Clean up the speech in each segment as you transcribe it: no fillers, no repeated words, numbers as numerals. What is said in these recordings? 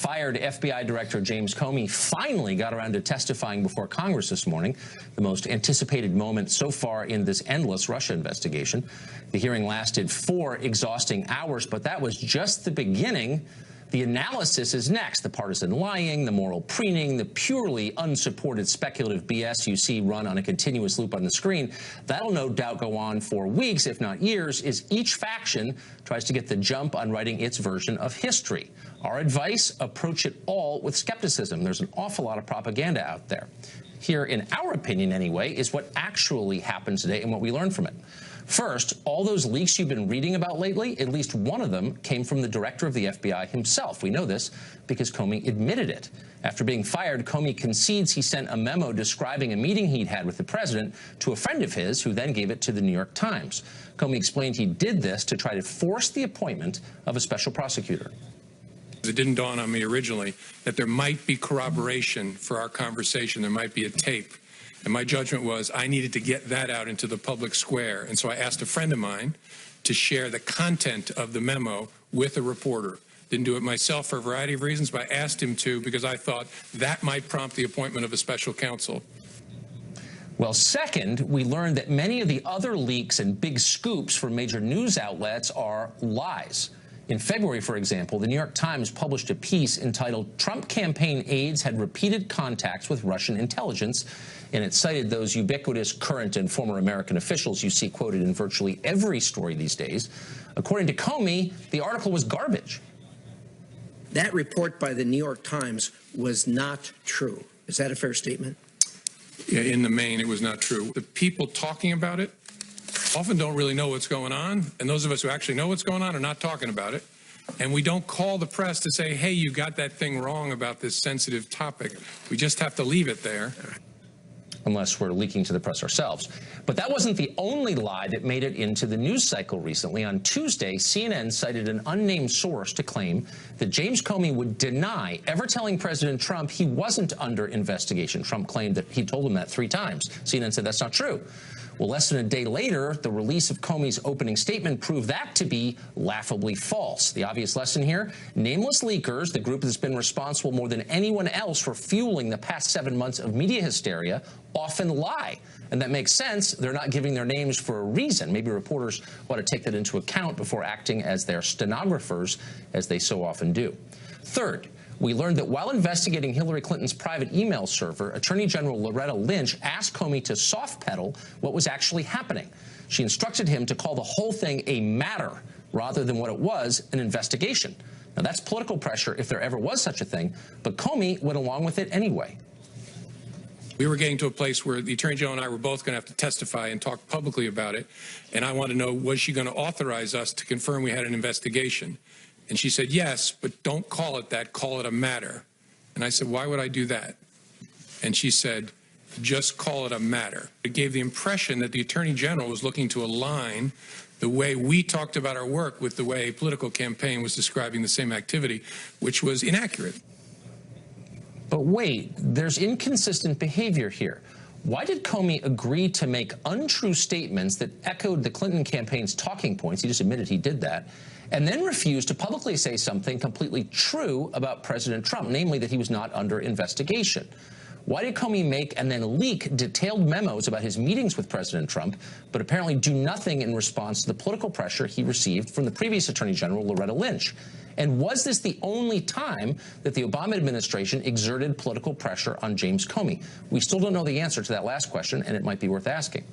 fired FBI Director James Comey finally got around to testifying before Congress this morning, the most anticipated moment so far in this endless Russia investigation. The hearing lasted 4 exhausting hours, but that was just the beginning. The analysis is next. The partisan lying, the moral preening, the purely unsupported speculative BS you see run on a continuous loop on the screen. That'll no doubt go on for weeks, if not years, as each faction tries to get the jump on writing its version of history. Our advice, approach it all with skepticism. There's an awful lot of propaganda out there. Here, in our opinion anyway, is what actually happened today and what we learned from it. First, all those leaks you've been reading about lately, at least one of them came from the director of the FBI himself. We know this because Comey admitted it. After being fired, Comey concedes he sent a memo describing a meeting he'd had with the president to a friend of his, who then gave it to the New York Times. Comey explained he did this to try to force the appointment of a special prosecutor. It didn't dawn on me originally that there might be corroboration for our conversation. There might be a tape. And my judgment was I needed to get that out into the public square. And so I asked a friend of mine to share the content of the memo with a reporter. Didn't do it myself for a variety of reasons, but I asked him to because I thought that might prompt the appointment of a special counsel. Well, second, we learned that many of the other leaks and big scoops from major news outlets are lies. In February, for example, the New York Times published a piece entitled "Trump Campaign Aides Had Repeated Contacts with Russian Intelligence," and it cited those ubiquitous current and former American officials you see quoted in virtually every story these days. According to Comey, the article was garbage. That report by the New York Times was not true. Is that a fair statement? Yeah, in the main, it was not true. The people talking about it often don't really know what's going on, and those of us who actually know what's going on are not talking about it. And we don't call the press to say, hey, you got that thing wrong about this sensitive topic. We just have to leave it there. Unless we're leaking to the press ourselves. But that wasn't the only lie that made it into the news cycle recently. On Tuesday, CNN cited an unnamed source to claim that James Comey would deny ever telling President Trump he wasn't under investigation. Trump claimed that he told him that 3 times. CNN said that's not true. Well, less than a day later, the release of Comey's opening statement proved that to be laughably false. The obvious lesson here, nameless leakers, the group that's been responsible more than anyone else for fueling the past 7 months of media hysteria, often lie. And that makes sense. They're not giving their names for a reason. Maybe reporters ought to take that into account before acting as their stenographers, as they so often do. Third, we learned that while investigating Hillary Clinton's private email server, Attorney General Loretta Lynch asked Comey to soft-pedal what was actually happening. She instructed him to call the whole thing a matter rather than what it was, an investigation. Now, that's political pressure if there ever was such a thing, but Comey went along with it anyway. We were getting to a place where the Attorney General and I were both going to have to testify and talk publicly about it, and I wanted to know, was she going to authorize us to confirm we had an investigation? And she said, yes, but don't call it that, call it a matter. And I said, why would I do that? And she said, just call it a matter. It gave the impression that the Attorney General was looking to align the way we talked about our work with the way a political campaign was describing the same activity, which was inaccurate. But wait, there's inconsistent behavior here. Why did Comey agree to make untrue statements that echoed the Clinton campaign's talking points? He just admitted he did that. And then refused to publicly say something completely true about President Trump, namely that he was not under investigation. Why did Comey make and then leak detailed memos about his meetings with President Trump, but apparently do nothing in response to the political pressure he received from the previous Attorney General, Loretta Lynch? And was this the only time that the Obama administration exerted political pressure on James Comey? We still don't know the answer to that last question, and it might be worth asking.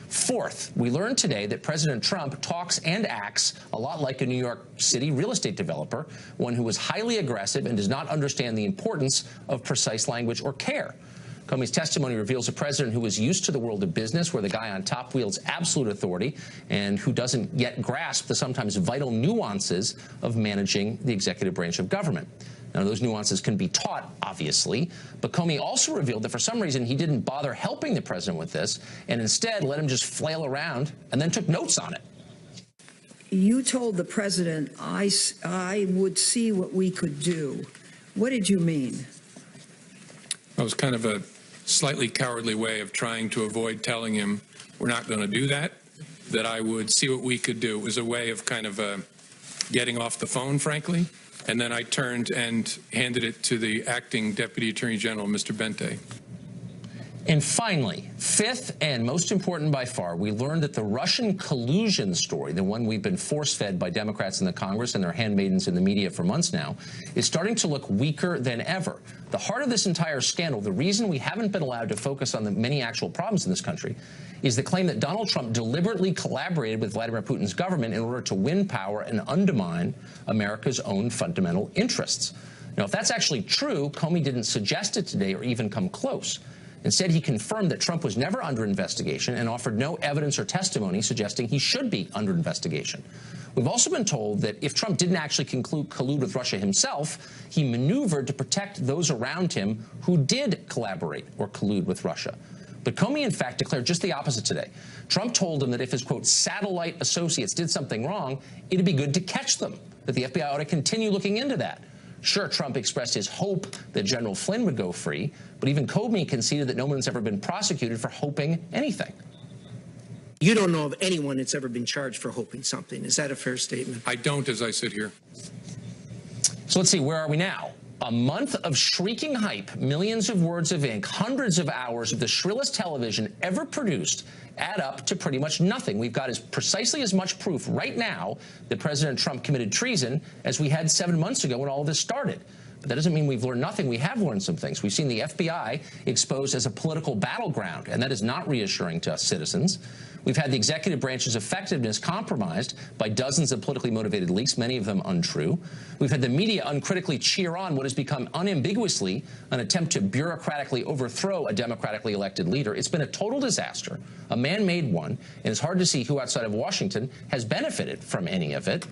Fourth, we learned today that President Trump talks and acts a lot like a New York City real estate developer, one who is highly aggressive and does not understand the importance of precise language or care. Comey's testimony reveals a president who is used to the world of business, where the guy on top wields absolute authority and who doesn't yet grasp the sometimes vital nuances of managing the executive branch of government. Now, those nuances can be taught, obviously, but Comey also revealed that for some reason he didn't bother helping the president with this and instead let him just flail around and then took notes on it. You told the president, I would see what we could do. What did you mean? That was kind of a slightly cowardly way of trying to avoid telling him we're not going to do that, that I would see what we could do. It was a way of kind of getting off the phone, frankly. And then I turned and handed it to the acting Deputy Attorney General, Mr. Bente. And finally, fifth and most important by far, we learned that the Russian collusion story, the one we've been force-fed by Democrats in the Congress and their handmaidens in the media for months now, is starting to look weaker than ever. The heart of this entire scandal, the reason we haven't been allowed to focus on the many actual problems in this country, is the claim that Donald Trump deliberately collaborated with Vladimir Putin's government in order to win power and undermine America's own fundamental interests. Now, if that's actually true, Comey didn't suggest it today or even come close. Instead, he confirmed that Trump was never under investigation and offered no evidence or testimony suggesting he should be under investigation. We've also been told that if Trump didn't actually collude with Russia himself, he maneuvered to protect those around him who did collaborate or collude with Russia. But Comey, in fact, declared just the opposite today. Trump told him that if his, quote, satellite associates did something wrong, it'd be good to catch them, that the FBI ought to continue looking into that. Sure, Trump expressed his hope that General Flynn would go free, but even Comey conceded that no one's ever been prosecuted for hoping anything. You don't know of anyone that's ever been charged for hoping something. Is that a fair statement? I don't, as I sit here. So let's see, where are we now? A month of shrieking hype, millions of words of ink, hundreds of hours of the shrillest television ever produced add up to pretty much nothing. We've got precisely as much proof right now that President Trump committed treason as we had 7 months ago when all of this started. But that doesn't mean we've learned nothing. We have learned some things. We've seen the FBI exposed as a political battleground, and that is not reassuring to us citizens. We've had the executive branch's effectiveness compromised by dozens of politically motivated leaks, many of them untrue. We've had the media uncritically cheer on what has become unambiguously an attempt to bureaucratically overthrow a democratically elected leader. It's been a total disaster, a man-made one, and it's hard to see who outside of Washington has benefited from any of it.